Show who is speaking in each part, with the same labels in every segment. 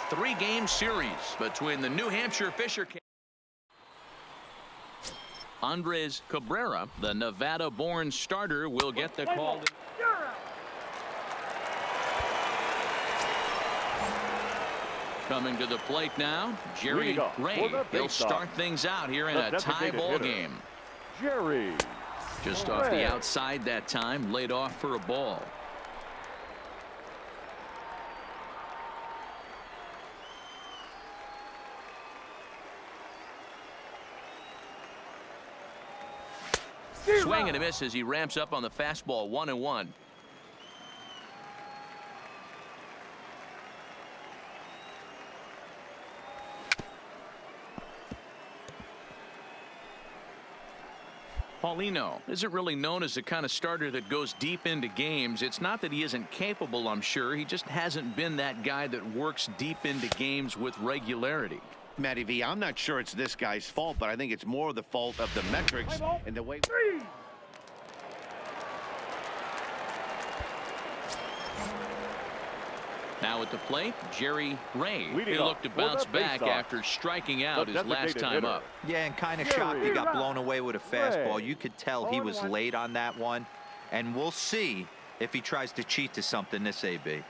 Speaker 1: 3-game series between the New Hampshire Fisher Andres Cabrera, the Nevada-born starter, will get the call. Coming to the plate now, Jerry Ray. He'll start things out here in a tie ball game.
Speaker 2: Jerry
Speaker 1: just off the outside that time, laid off for a ball. Swing and a miss as he ramps up on the fastball. 1-1. Paulino isn't really known as the kind of starter that goes deep into games. It's not that he isn't capable, I'm sure. He just hasn't been that guy that works deep into games with regularity.
Speaker 3: Matty V, I'm not sure it's this guy's fault, but I think it's more the fault of the metrics and the way.
Speaker 1: Now at the plate, Jerry Ray. He looked to bounce back after striking out his last time up.
Speaker 4: Yeah, and kind of shocked he got blown away with a fastball. You could tell he was late on that one, and we'll see if he tries to cheat to something this AB.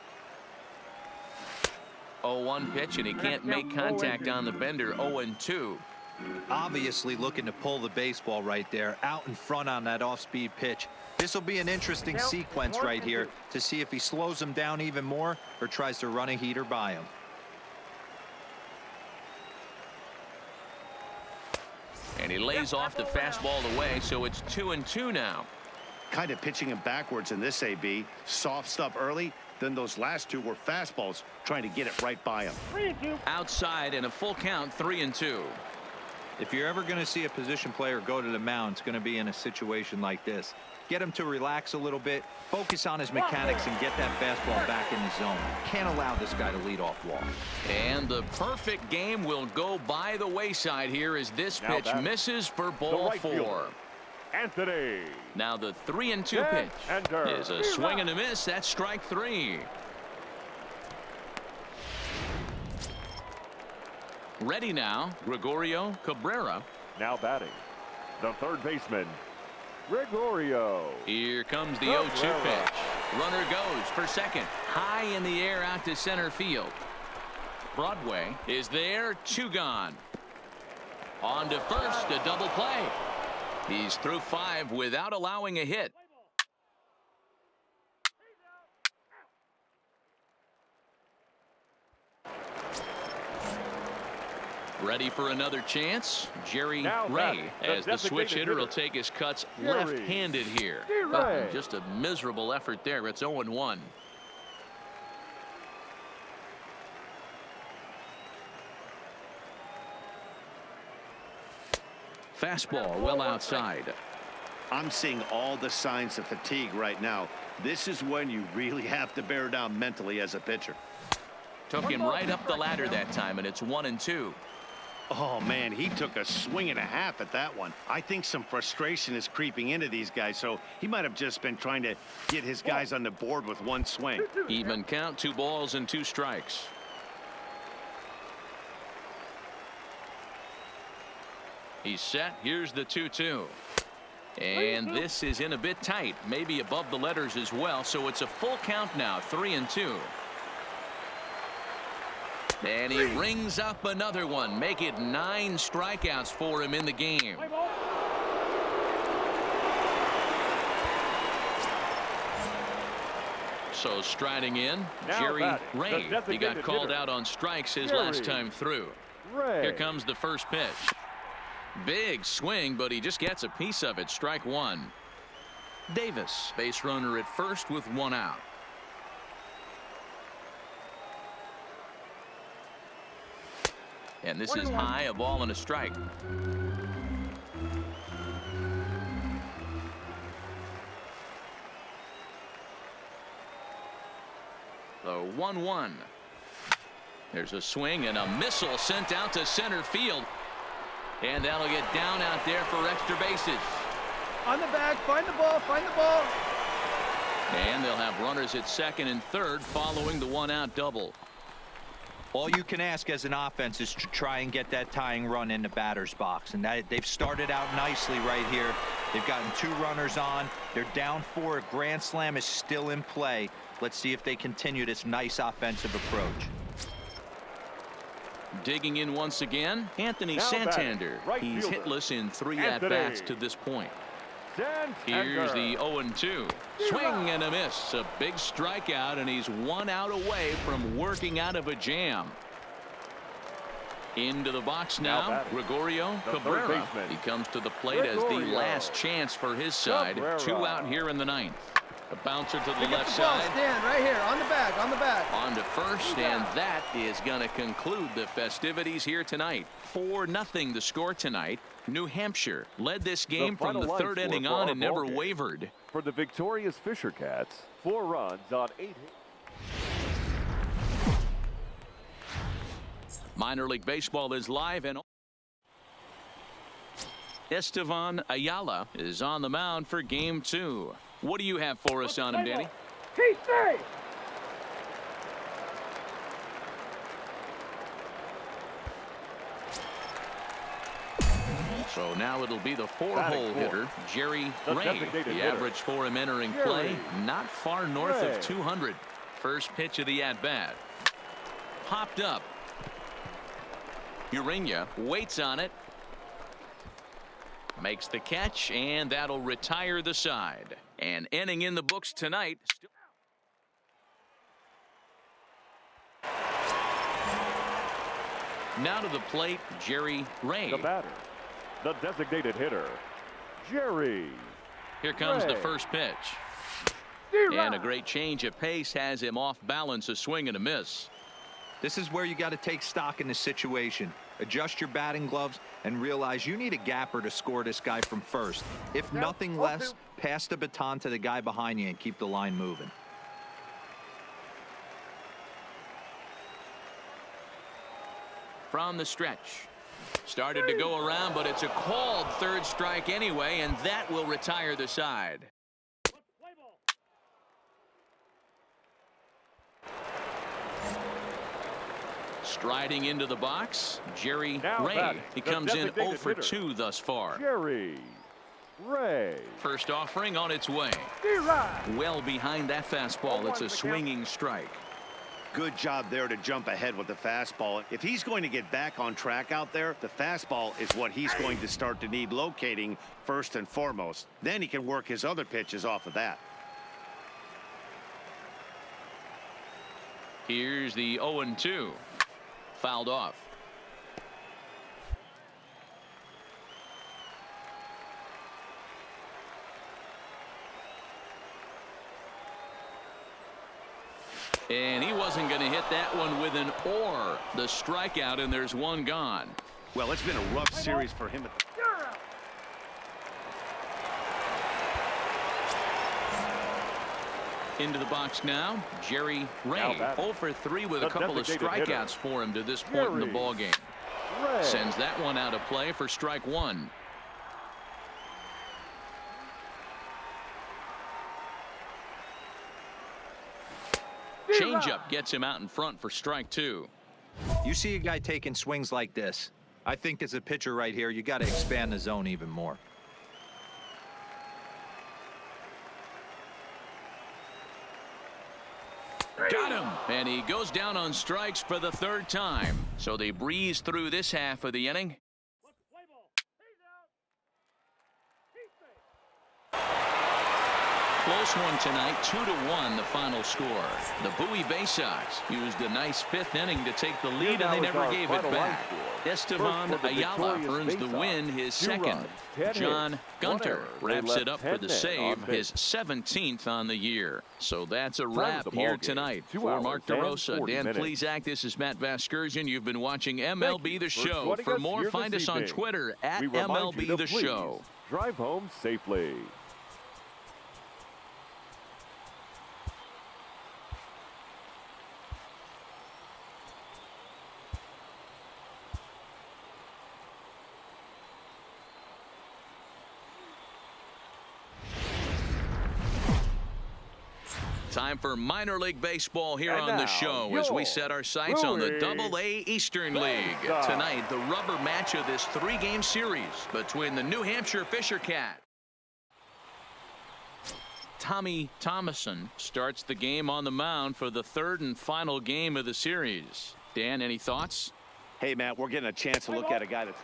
Speaker 1: 0-1 pitch, and he can't make contact on the bender. 0-2.
Speaker 4: Obviously looking to pull the baseball right there, out in front on that off-speed pitch. This will be an interesting sequence right here to see if he slows him down even more or tries to run a heater by him.
Speaker 1: And he lays off the fastball away, so it's 2-2 now.
Speaker 3: Kind of pitching him backwards in this AB. Soft stuff early, then those last two were fastballs trying to get it right by him.
Speaker 2: 3-2.
Speaker 1: Outside and a full count. 3-2.
Speaker 4: If you're ever going to see a position player go to the mound, it's going to be in a situation like this. Get him to relax a little bit, focus on his mechanics, and get that fastball back in the zone. Can't allow this guy to lead off walk.
Speaker 1: And the perfect game will go by the wayside here as this pitch misses for ball 4.
Speaker 2: Anthony.
Speaker 1: Now the 3-2 pitch is a swing and a miss. That's strike 3. Ready now, Gregorio Cabrera.
Speaker 2: Now batting, the third baseman, Gregorio.
Speaker 1: Here comes the 0-2 pitch. Runner goes for second. High in the air out to center field. Broadway is there. 2 gone. On to first, a double play. He's through 5 without allowing a hit. Ready for another chance, Jerry Ray, as the switch hitter will take his cuts left-handed here. Just a miserable effort there. It's 0-1. Fastball well outside.
Speaker 3: I'm seeing all the signs of fatigue right now. This is when you really have to bear down mentally as a pitcher.
Speaker 1: Took him right up the ladder that time, and it's 1-2.
Speaker 3: Oh, man, he took a swing and a half at that one. I think some frustration is creeping into these guys, so he might have just been trying to get his guys on the board with one swing.
Speaker 1: Even count, 2 balls and 2 strikes. He's set. Here's the 2-2. And this is in a bit tight, maybe above the letters as well, so it's a full count now. 3-2. And he rings up another one. Make it 9 strikeouts for him in the game. So striding in, Jerry Ray. He got called out on strikes his last time through. Here comes the first pitch. Big swing, but he just gets a piece of it. Strike 1. Davis, base runner at first with 1 out. And this is high, a ball and a strike. The 1-1. There's a swing and a missile sent out to center field. And that'll get down out there for extra bases.
Speaker 5: On the back, find the ball, find the ball.
Speaker 1: And they'll have runners at second and third following the 1-out double.
Speaker 4: All you can ask as an offense is to try and get that tying run in the batter's box. And they've started out nicely right here. They've gotten 2 runners on. They're down 4. A grand slam is still in play. Let's see if they continue this nice offensive approach.
Speaker 1: Digging in once again, Anthony
Speaker 2: Now
Speaker 1: Santander.
Speaker 2: right
Speaker 1: He's
Speaker 2: fielder,
Speaker 1: hitless in 3
Speaker 2: Anthony
Speaker 1: at-bats to this point.
Speaker 2: Santander.
Speaker 1: Here's the 0-2. Swing and a miss. A big strikeout, and he's 1 out away from working out of a jam. Into the box now,
Speaker 2: batting,
Speaker 1: Gregorio
Speaker 2: the third
Speaker 1: Cabrera.
Speaker 2: baseman.
Speaker 1: He comes to the plate as the
Speaker 2: Gregorio
Speaker 1: last chance for his side.
Speaker 2: Cabrera.
Speaker 1: 2 out here in the 9th. A bouncer to the
Speaker 5: Pick up
Speaker 1: left
Speaker 5: the ball,
Speaker 1: side.
Speaker 5: stand right here, on the back, on the back.
Speaker 1: On to first, and that is going to conclude the festivities here tonight. 4-0 the score tonight. New Hampshire led this game from
Speaker 2: final
Speaker 1: the
Speaker 2: line
Speaker 1: 3rd
Speaker 2: score
Speaker 1: inning
Speaker 2: for
Speaker 1: on
Speaker 2: our
Speaker 1: and never
Speaker 2: ball game.
Speaker 1: wavered.
Speaker 2: For the victorious Fisher Cats, 4 runs on 8 hits.
Speaker 1: Minor League Baseball is live, and Estevan Ayala is on the mound for Game 2. What do you have for us on him, Danny? So now it'll be the 4-hole hitter, Jerry
Speaker 2: The
Speaker 1: Ray.
Speaker 2: designated
Speaker 1: The
Speaker 2: hitter.
Speaker 1: average for him entering
Speaker 2: Jerry
Speaker 1: play, not far north
Speaker 2: Ray.
Speaker 1: of 200. First pitch of the at-bat. Popped up. Urania waits on it. Makes the catch, and that'll retire the side. An inning in the books tonight. Now to the plate, Jerry Ray.
Speaker 2: The batter, the designated hitter, Jerry.
Speaker 1: Here comes the
Speaker 2: Ray.
Speaker 1: first pitch. And a great change of pace has him off balance, a swing and a miss.
Speaker 4: This is where you got to take stock in this situation. Adjust your batting gloves and realize you need a gapper to score this guy from first. If nothing less, pass the baton to the guy behind you and keep the line moving.
Speaker 1: From the stretch. Started to go around, but it's a called 3rd strike anyway, and that will retire the side. Striding into the box, Jerry
Speaker 2: Now
Speaker 1: Ray.
Speaker 2: batting,
Speaker 1: He
Speaker 2: the
Speaker 1: comes in 0
Speaker 2: designated
Speaker 1: for
Speaker 2: hitter.
Speaker 1: 2 thus far.
Speaker 2: Jerry Ray.
Speaker 1: First offering on its way. Well behind that fastball. It's a swinging strike.
Speaker 3: Good job there to jump ahead with the fastball. If he's going to get back on track out there, the fastball is what he's going to start to need locating first and foremost. Then he can work his other pitches off of that.
Speaker 1: Here's the 0-2. Fouled off. And he wasn't going to hit that one with an or. The strikeout, and there's 1 gone.
Speaker 3: Well, it's been a rough series for him.
Speaker 1: Into the box now, Jerry Ray.
Speaker 2: Now batting,
Speaker 1: 0 for 3 with a
Speaker 2: the
Speaker 1: couple of
Speaker 2: designated
Speaker 1: strikeouts
Speaker 2: hitter,
Speaker 1: for him to this point in the
Speaker 2: Jerry
Speaker 1: ballgame.
Speaker 2: Ray.
Speaker 1: Sends that one out of play for strike 1. Changeup gets him out in front for strike 2.
Speaker 4: You see a guy taking swings like this. I think as a pitcher right here, you got to expand the zone even more.
Speaker 1: Got him, and he goes down on strikes for the 3rd time. So they breeze through this half of the inning. Close one tonight, 2-1 the final score. The Bowie Bay Sox used a nice 5th inning to take the lead, and they never gave it back. Estevan Ayala earns the win, his 2nd. John Gunter wraps it up for the save, his 17th on the year. So that's a wrap here tonight. For Mark DeRosa, Dan Plesac, this is Matt Vasgersian. You've been watching MLB The Show. For more, find us on Twitter at MLB The Show.
Speaker 2: Drive home safely.
Speaker 1: Time for minor league baseball here
Speaker 2: And
Speaker 1: on the
Speaker 2: now,
Speaker 1: show as we
Speaker 2: your
Speaker 1: set our sights on the
Speaker 2: Louis
Speaker 1: Double-A Eastern League. Tonight, the rubber match of this three-game series between the New Hampshire Fisher Cats. Tommy Thomason starts the game on the mound for the third and final game of the series. Dan, any thoughts?
Speaker 3: Hey, Matt, we're getting a chance to look at a guy that's...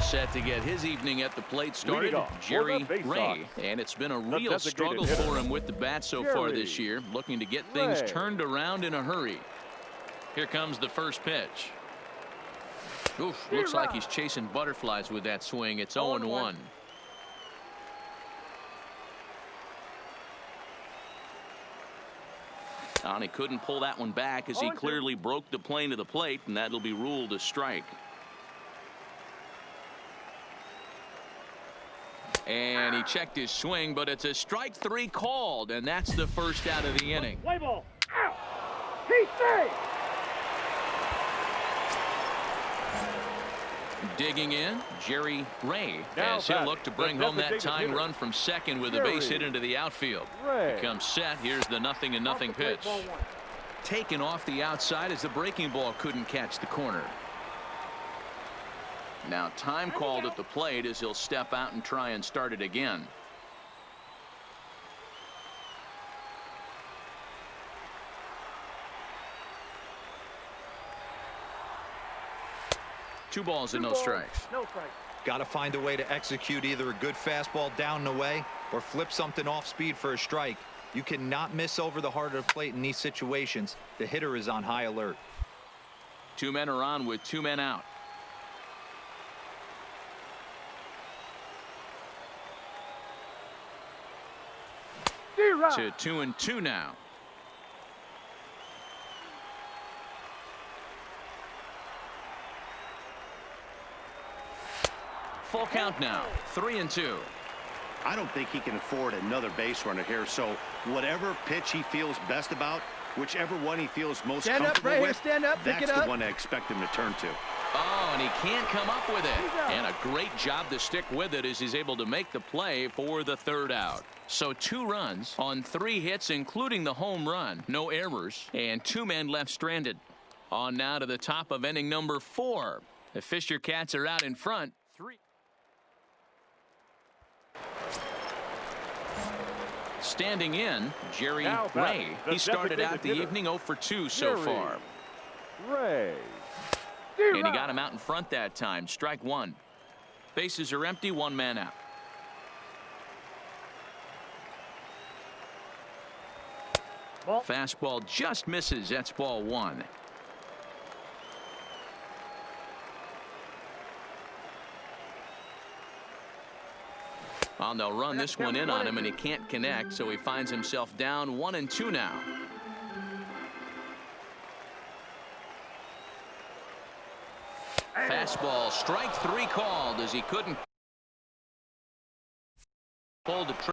Speaker 1: Set to get his evening at the plate started,
Speaker 2: off,
Speaker 1: Jerry
Speaker 2: for the
Speaker 1: Ray.
Speaker 2: Sox,
Speaker 1: And it's been a
Speaker 2: the
Speaker 1: real struggle
Speaker 2: designated
Speaker 1: for
Speaker 2: hitter,
Speaker 1: him with the bat so far this year, looking to get things
Speaker 2: Ray.
Speaker 1: turned around in a hurry. Here comes the first pitch. Oof, looks like he's chasing butterflies with that swing. It's 0-1. And he couldn't pull that one back as he clearly broke the plane of the plate, and that'll be ruled a strike. And he checked his swing, but it's a strike three called, and that's the first out of the inning.
Speaker 2: Play ball. Out. He's safe.
Speaker 1: Digging in, Jerry Ray,
Speaker 2: Now
Speaker 1: as he'll
Speaker 2: batting,
Speaker 1: look to
Speaker 2: the
Speaker 1: bring home that
Speaker 2: designated
Speaker 1: tying
Speaker 2: hitter,
Speaker 1: run from second with a base hit
Speaker 2: Jerry
Speaker 1: into the outfield.
Speaker 2: Ray.
Speaker 1: He comes set. Here's the 0-0 pitch. Taken off the outside as the breaking ball couldn't catch the corner. Now time called at the plate as he'll step out and try and start it again. Two balls and no strikes.
Speaker 4: Got to find a way to execute either a good fastball down and away or flip something off speed for a strike. You cannot miss over the heart of the plate in these situations. The hitter is on high alert.
Speaker 1: Two men are on with two men out. To 2-2 now. Full count now. 3-2.
Speaker 3: I don't think he can afford another base runner here, so whatever pitch he feels best about, whichever one he feels most
Speaker 5: Stand up,
Speaker 3: comfortable
Speaker 5: right here,
Speaker 3: with,
Speaker 5: stand up, pick
Speaker 3: that's
Speaker 5: it
Speaker 3: the
Speaker 5: up.
Speaker 3: one I expect him to turn to.
Speaker 1: Oh, and he can't come up with it. And a great job to stick with it as he's able to make the play for the third out. So 2 runs on 3 hits, including the home run. No errors, and 2 men left stranded. On now to the top of inning number 4. The Fisher Cats are out in front. 3. Standing in, Jerry
Speaker 2: Now
Speaker 1: Ray.
Speaker 2: batting, the
Speaker 1: He started out the
Speaker 2: designated
Speaker 1: evening 0 for 2 so
Speaker 2: Jerry
Speaker 1: far.
Speaker 2: Ray.
Speaker 1: And he got him out in front that time. Strike 1. Bases are empty, 1 man out. Fastball just misses. That's ball 1. Well, they'll run this one in on him, and he can't connect, so he finds himself down 1-2 now. Fastball, strike 3 called as he couldn't